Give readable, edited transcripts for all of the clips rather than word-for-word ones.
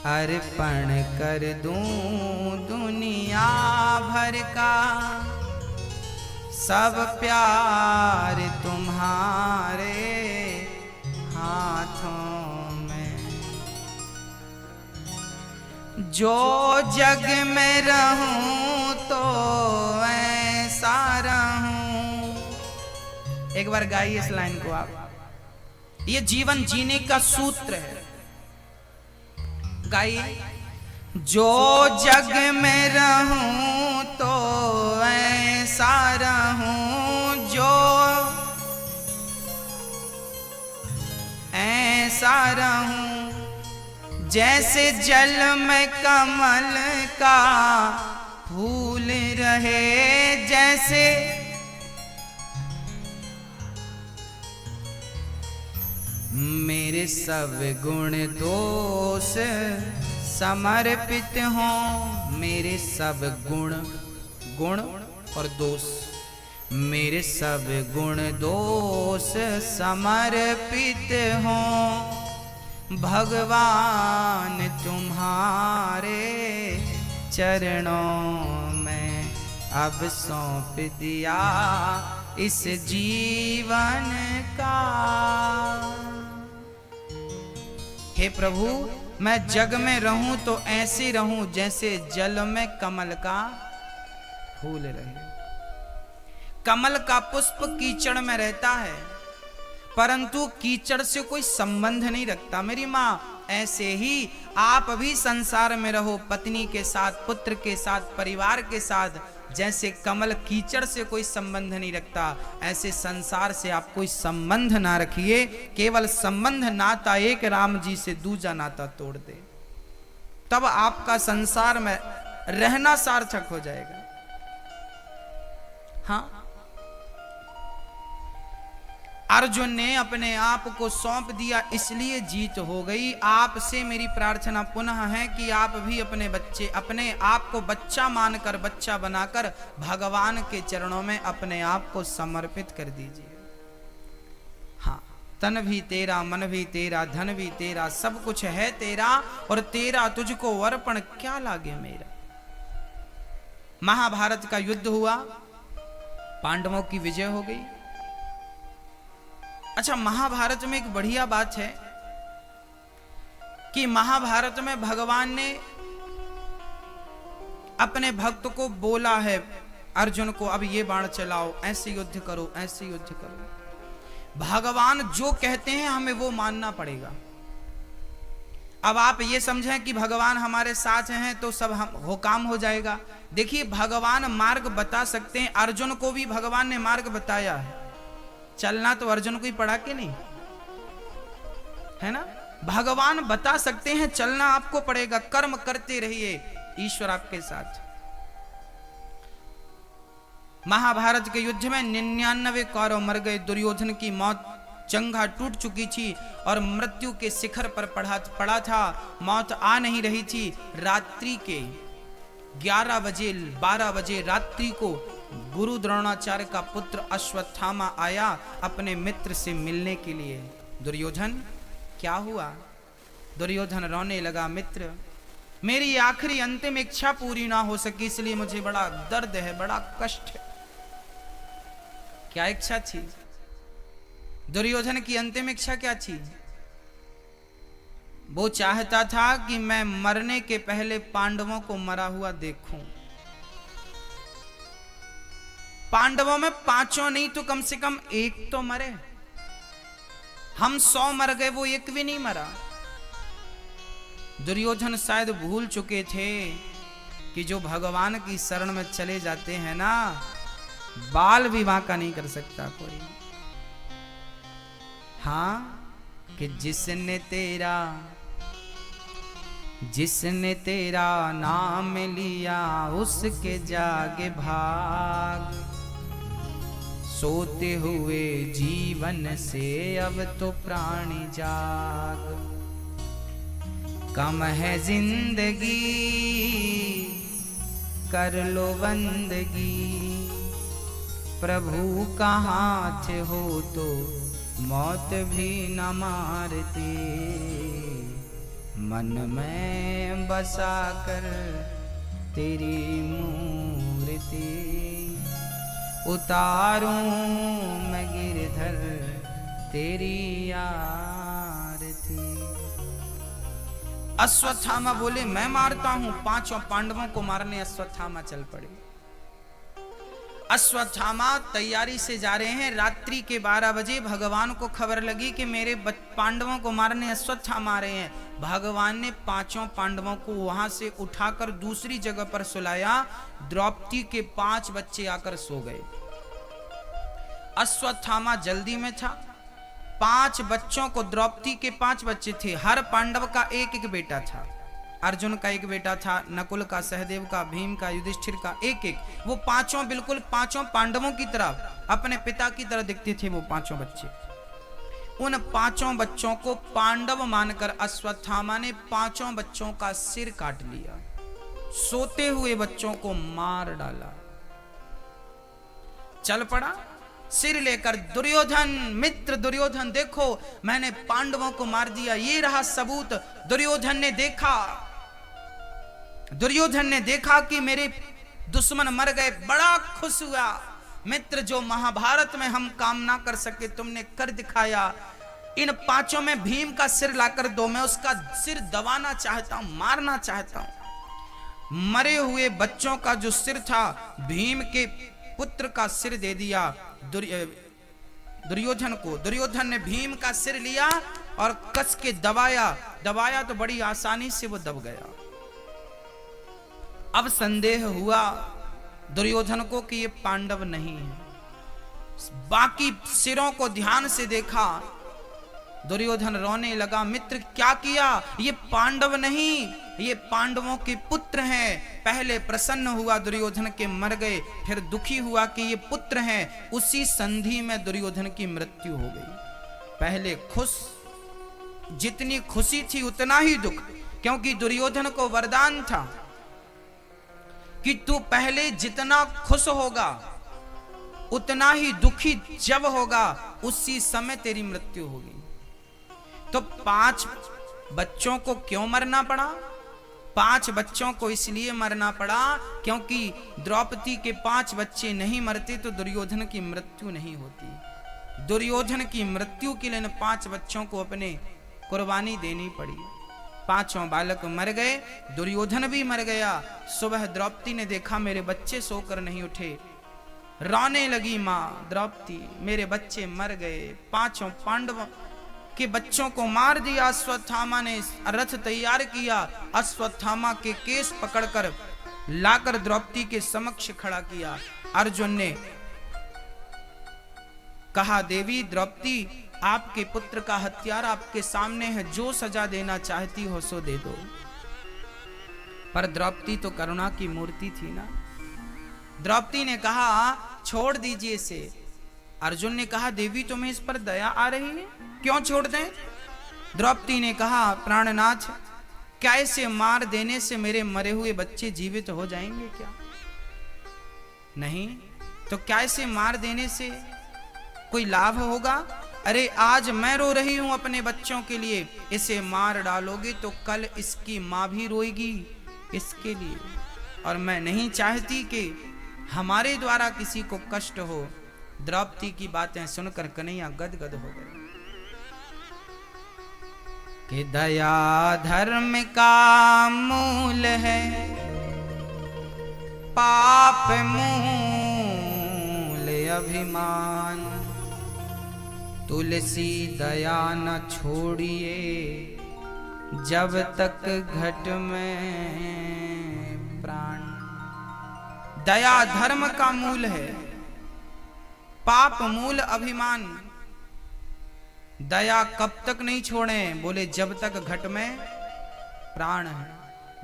अर्पण कर दूं दुनिया भर का, सब प्यार तुम्हारे हाथों में। जो जग में रहूं तो ऐसा रहूं। एक बार गाइए इस लाइन को आप, ये जीवन जीने का सूत्र है। गाइए, जो जग में रहूं तो ऐसा रहूं, जो ऐसा रहूं जैसे जल में कमल का फूल रहे, जैसे मेरे सब गुण दोष समर्पित हों। मेरे सब गुण और दोष, मेरे सब गुण दोष समर्पित हों। भगवान तुम्हारे चरणों में अब सौंप दिया इस जीवन का। हे प्रभु, मैं जग में रहूं तो ऐसे रहूं जैसे जल में कमल का फूल रहे। कमल का पुष्प कीचड़ में रहता है, परंतु कीचड़ से कोई संबंध नहीं रखता। मेरी माँ, ऐसे ही आप भी संसार में रहो, पत्नी के साथ, पुत्र के साथ, परिवार के साथ। जैसे कमल कीचड़ से कोई संबंध नहीं रखता, ऐसे संसार से आप कोई संबंध ना रखिए। केवल संबंध नाता एक राम जी से दूजा नाता तोड़ दे, तब आपका संसार में रहना सार्थक हो जाएगा। हाँ, अर्जुन ने अपने आप को सौंप दिया, इसलिए जीत हो गई। आपसे मेरी प्रार्थना पुनः है कि आप भी अपने आप को बच्चा मानकर, बच्चा बनाकर भगवान के चरणों में अपने आप को समर्पित कर दीजिए। हाँ, तन भी तेरा, मन भी तेरा, धन भी तेरा, सब कुछ है तेरा, और तेरा तुझको अर्पण क्या लागे मेरा। महाभारत का युद्ध हुआ, पांडवों की विजय हो गई। अच्छा, महाभारत में एक बढ़िया बात है कि महाभारत में भगवान ने अपने भक्त को बोला है, अर्जुन को, अब ये बाण चलाओ, ऐसे युद्ध करो, ऐसे युद्ध करो। भगवान जो कहते हैं हमें वो मानना पड़ेगा। अब आप ये समझें कि भगवान हमारे साथ हैं तो सब हो काम हो जाएगा। देखिए, भगवान मार्ग बता सकते हैं। अर्जुन को भी भगवान ने मार्ग बताया है। चलना तो अर्जुन को ही पढ़ा के नहीं है ना। भगवान बता सकते हैं, चलना आपको पड़ेगा, कर्म करते रहिए, ईश्वर आपके साथ। महाभारत के युद्ध में 99 कौरव मर गए। दुर्योधन की मौत, जंघा टूट चुकी थी और मृत्यु के शिखर पर पड़ा था, मौत आ नहीं रही थी। रात्रि के 11 बजे 12 बजे रात्रि को गुरु द्रोणाचार्य का पुत्र अश्वत्थामा आया अपने मित्र से मिलने के लिए। दुर्योधन, क्या हुआ? दुर्योधन रोने लगा, मित्र, मेरी आखिरी अंतिम इच्छा पूरी ना हो सकी, इसलिए मुझे बड़ा दर्द है, बड़ा कष्ट है। क्या इच्छा थी? दुर्योधन की अंतिम इच्छा क्या थी? वो चाहता था कि मैं मरने के पहले पांडवों को मरा हुआ देखूं। पांडवों में 5 नहीं तो कम से कम 1 तो मरे। हम 100 मर गए, वो 1 भी नहीं मरा। दुर्योधन शायद भूल चुके थे कि जो भगवान की शरण में चले जाते हैं ना, बाल विवाह का नहीं कर सकता कोई। हाँ, कि जिसने तेरा नाम लिया उसके जागे भाग। सोते हुए जीवन से अब तो प्राणी जाग। कम है जिंदगी, कर लो बंदगी। प्रभु का हाथ हो तो मौत भी न मारते, मन में बसा कर तेरी मूर्ति, उतारूं मैं गिरधर तेरी आरती। अश्वत्थामा बोले मैं मारता हूं। पांचों पांडवों को मारने अश्वत्थामा चल पड़े। अश्वत्थामा तैयारी से जा रहे हैं। रात्रि के 12 बजे भगवान को खबर लगी कि मेरे पांडवों को मारने अश्वत्थामा आ रहे हैं। भगवान ने पांचों पांडवों को वहां से उठाकर दूसरी जगह पर सुलाया। द्रौपदी के 5 बच्चे आकर सो गए। अश्वत्थामा जल्दी में था। 5 बच्चों को, द्रौपदी के 5 बच्चे थे, हर पांडव का एक एक बेटा था। अर्जुन का एक बेटा था, नकुल का, सहदेव का, भीम का, युधिष्ठिर का, एक एक। वो पांचों बिल्कुल पांचों पांडवों की तरह, अपने पिता की तरह दिखते थे वो पांचों बच्चे। उन पांचों बच्चों को पांडव मानकर अश्वत्थामा ने पांचों बच्चों का सिर काट लिया। सोते हुए बच्चों को मार डाला। चल पड़ा सिर लेकर। दुर्योधन, मित्र दुर्योधन, देखो मैंने पांडवों को मार दिया, ये रहा सबूत। दुर्योधन ने देखा कि मेरे दुश्मन मर गए, बड़ा खुश हुआ। मित्र, जो महाभारत में हम काम ना कर सके तुमने कर दिखाया। इन पांचों में भीम का सिर लाकर दो, मैं उसका सिर दबाना चाहता हूं, मारना चाहता हूं। मरे हुए बच्चों का जो सिर था, भीम के पुत्र का सिर दे दिया दुर्योधन को। दुर्योधन ने भीम का सिर लिया और कस के दबाया तो बड़ी आसानी से वो दब गया। अब संदेह हुआ दुर्योधन को कि ये पांडव नहीं है। बाकी सिरों को ध्यान से देखा। दुर्योधन रोने लगा। मित्र, क्या किया? ये पांडव नहीं, ये पांडवों के पुत्र हैं। पहले प्रसन्न हुआ दुर्योधन के मर गए, फिर दुखी हुआ कि ये पुत्र हैं। उसी संधि में दुर्योधन की मृत्यु हो गई। पहले खुश, जितनी खुशी थी उतना ही दुख, क्योंकि दुर्योधन को वरदान था कि तू पहले जितना खुश होगा उतना ही दुखी जब होगा उसी समय तेरी मृत्यु होगी। तो 5 बच्चों को क्यों मरना पड़ा? 5 बच्चों को इसलिए मरना पड़ा क्योंकि द्रौपदी के 5 बच्चे नहीं मरते तो दुर्योधन की मृत्यु नहीं होती। दुर्योधन की मृत्यु के लिए 5 बच्चों को अपने कुर्बानी देनी पड़ी। 5 बालक मर गए, दुर्योधन भी मर गया। सुबह द्रौपदी ने देखा मेरे बच्चे सोकर नहीं उठे। रोने लगी मां द्रौपदी, मेरे बच्चे मर गए। 5 पांडवों के बच्चों को मार दिया। अश्वत्थामा ने रथ तैयार किया। अश्वत्थामा के केस पकड़कर लाकर द्रौपदी के समक्ष खड़ा किया। अर्जुन ने कहा, देवी द्रौपदी, आपके पुत्र का हत्यारा आपके सामने है, जो सजा देना चाहती हो सो दे दो। पर द्रौपदी तो करुणा की मूर्ति थी ना। द्रौपदी ने कहा, छोड़ दीजिए इसे। अर्जुन ने कहा, देवी तुम्हें इस पर दया आ रही है, क्यों छोड़ दें? द्रौपदी ने कहा, प्राणनाथ, क्या इसे मार देने से मेरे मरे हुए बच्चे जीवित हो जाएंगे क्या? नहीं। तो क्या इसे मार देने से कोई लाभ होगा? अरे आज मैं रो रही हूं अपने बच्चों के लिए, इसे मार डालोगे तो कल इसकी मां भी रोएगी इसके लिए, और मैं नहीं चाहती कि हमारे द्वारा किसी को कष्ट हो। द्रौपदी की बातें सुनकर कन्हैया गदगद हो गए कि दया धर्म का मूल है, पाप मूल अभिमान। तुलसी दया न छोड़िए जब तक घट में प्राण। दया धर्म का मूल है, पाप मूल अभिमान। दया कब तक नहीं छोड़ें? बोले जब तक घट में प्राण है,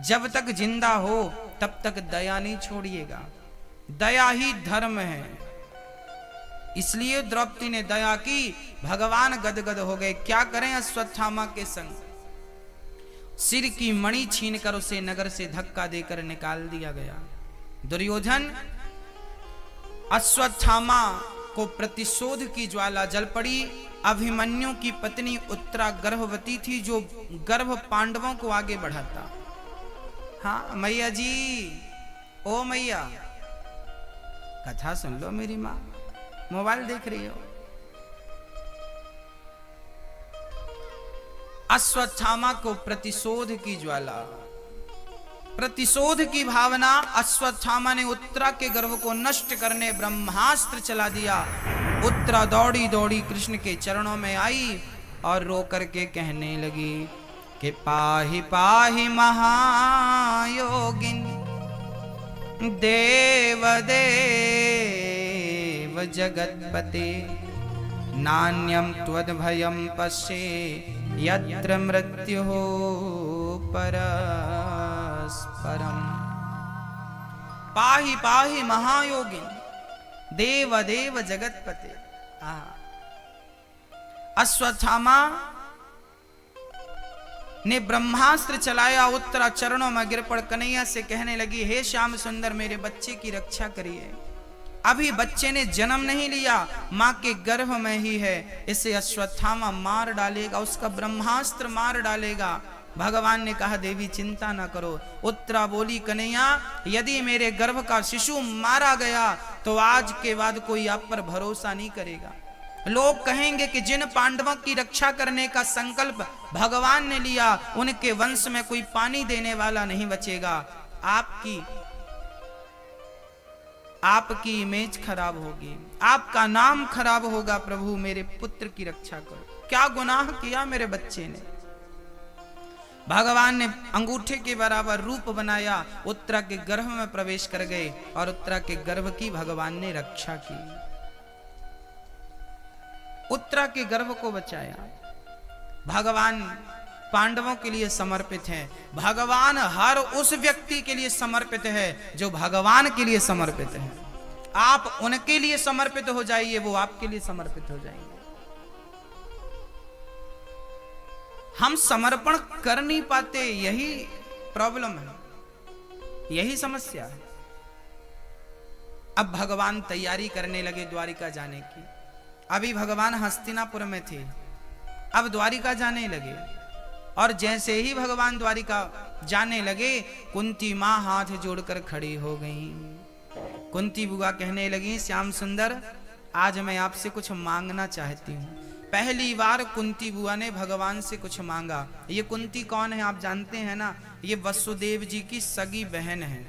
जब तक जिंदा हो तब तक दया नहीं छोड़िएगा। दया ही धर्म है। इसलिए द्रौपदी ने दया की, भगवान गदगद हो गए। क्या करें अश्वत्थामा के संग? सिर की मणि छीनकर उसे नगर से धक्का देकर निकाल दिया गया। दुर्योधन अश्वत्थामा को प्रतिशोध की ज्वाला जल पड़ी। अभिमन्यु की पत्नी उत्तरा गर्भवती थी, जो गर्भ पांडवों को आगे बढ़ाता। हाँ मैया जी, ओ मैया, कथा सुन लो मेरी माँ, मोबाइल देख रही हो। अश्वत्थामा को प्रतिशोध की ज्वाला, प्रतिशोध की भावना, अश्वत्थामा ने उत्तरा के गर्भ को नष्ट करने ब्रह्मास्त्र चला दिया। उत्तरा दौड़ी दौड़ी कृष्ण के चरणों में आई और रो करके कहने लगी कि पाहि पाहि महायोगिन देव देव जगत्पते, नान्यं त्वद्भयं पश्ये यत्र मृत्युः परस्परम्। पाहि पाहि महायोगिन देव देव जगत्पते। अश्वत्थामा ने ब्रह्मास्त्र चलाया। उत्तरा चरणों में गिर पड़ कन्हैया से कहने लगी, हे श्याम सुंदर, मेरे बच्चे की रक्षा करिए। अभी बच्चे ने जन्म नहीं लिया, मां के गर्भ में ही है, इसे अश्वत्थामा मार डालेगा, उसका ब्रह्मास्त्र मार डालेगा। भगवान ने कहा, देवी चिंता न करो। उत्तरा बोली, कन्हैया, यदि मेरे गर्भ का शिशु मारा गया तो आज के बाद कोई आप पर भरोसा नहीं करेगा। लोग कहेंगे कि जिन पांडवों की रक्षा करने का संकल्प भगवान ने लिया, उनके वंश में कोई पानी देने वाला नहीं बचेगा। आपकी इमेज खराब होगी, आपका नाम खराब होगा। प्रभु मेरे पुत्र की रक्षा करो। क्या गुनाह किया मेरे बच्चे ने? भगवान ने अंगूठे के बराबर रूप बनाया, उत्तरा के गर्भ में प्रवेश कर गए और उत्तरा के गर्भ की भगवान ने रक्षा की, उत्तरा के गर्भ को बचाया। भगवान पांडवों के लिए समर्पित है। भगवान हर उस व्यक्ति के लिए समर्पित है जो भगवान के लिए समर्पित है। आप उनके लिए समर्पित हो जाइए, वो आपके लिए समर्पित हो जाएंगे। हम समर्पण कर नहीं पाते, यही प्रॉब्लम है, यही समस्या है। अब भगवान तैयारी करने लगे द्वारिका जाने की। अभी भगवान हस्तिनापुर में थे, अब द्वारिका जाने लगे। और जैसे ही भगवान द्वारिका जाने लगे, कुंती मां हाथ जोड़कर खड़ी हो गई। कुंती बुआ कहने लगी, श्याम सुंदर, आज मैं आपसे कुछ मांगना चाहती हूँ। पहली बार कुंती बुआ ने भगवान से कुछ मांगा। ये कुंती कौन है आप जानते हैं ना? ये वसुदेव जी की सगी बहन है।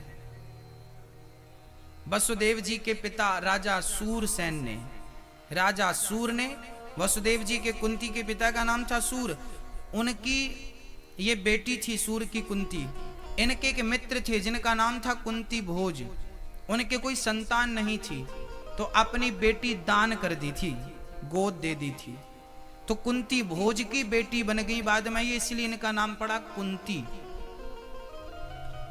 वसुदेव जी के पिता राजा सूरसेन ने, राजा सूर ने वसुदेव जी के, कुंती के पिता का नाम था सूर, उनकी ये बेटी थी सूर की कुंती। इनके एक मित्र थे जिनका नाम था कुंती भोज। उनके कोई संतान नहीं थी तो अपनी बेटी दान कर दी थी, गोद दे दी थी, तो कुंती भोज की बेटी बन गई बाद में, ये इसलिए इनका नाम पड़ा कुंती।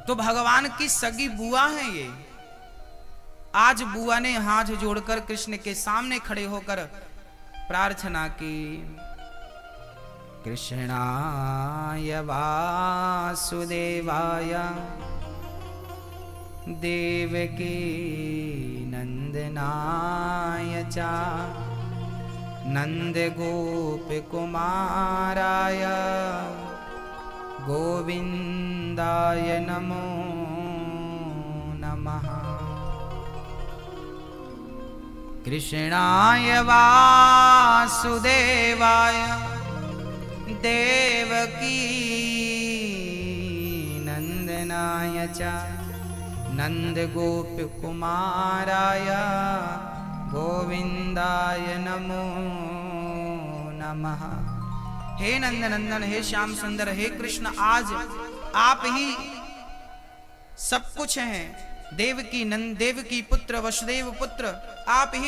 तो भगवान की सगी बुआ है ये। आज बुआ ने हाथ जोड़कर कृष्ण के सामने खड़े होकर प्रार्थना की, कृष्णाय वासुदेवाय देवकी नंदनाय च नंद गोप कुमाराय गोविंदाय नमो नमः। कृष्णाय वासुदेवाय देवकी नंदनाय च नंद गोप कुमाराय गोविंदाय नमो नमः। हे नंद नंदन, हे श्याम सुंदर, हे कृष्ण, आज आप ही सब कुछ हैं। देवकी पुत्र, वसुदेव पुत्र, आप ही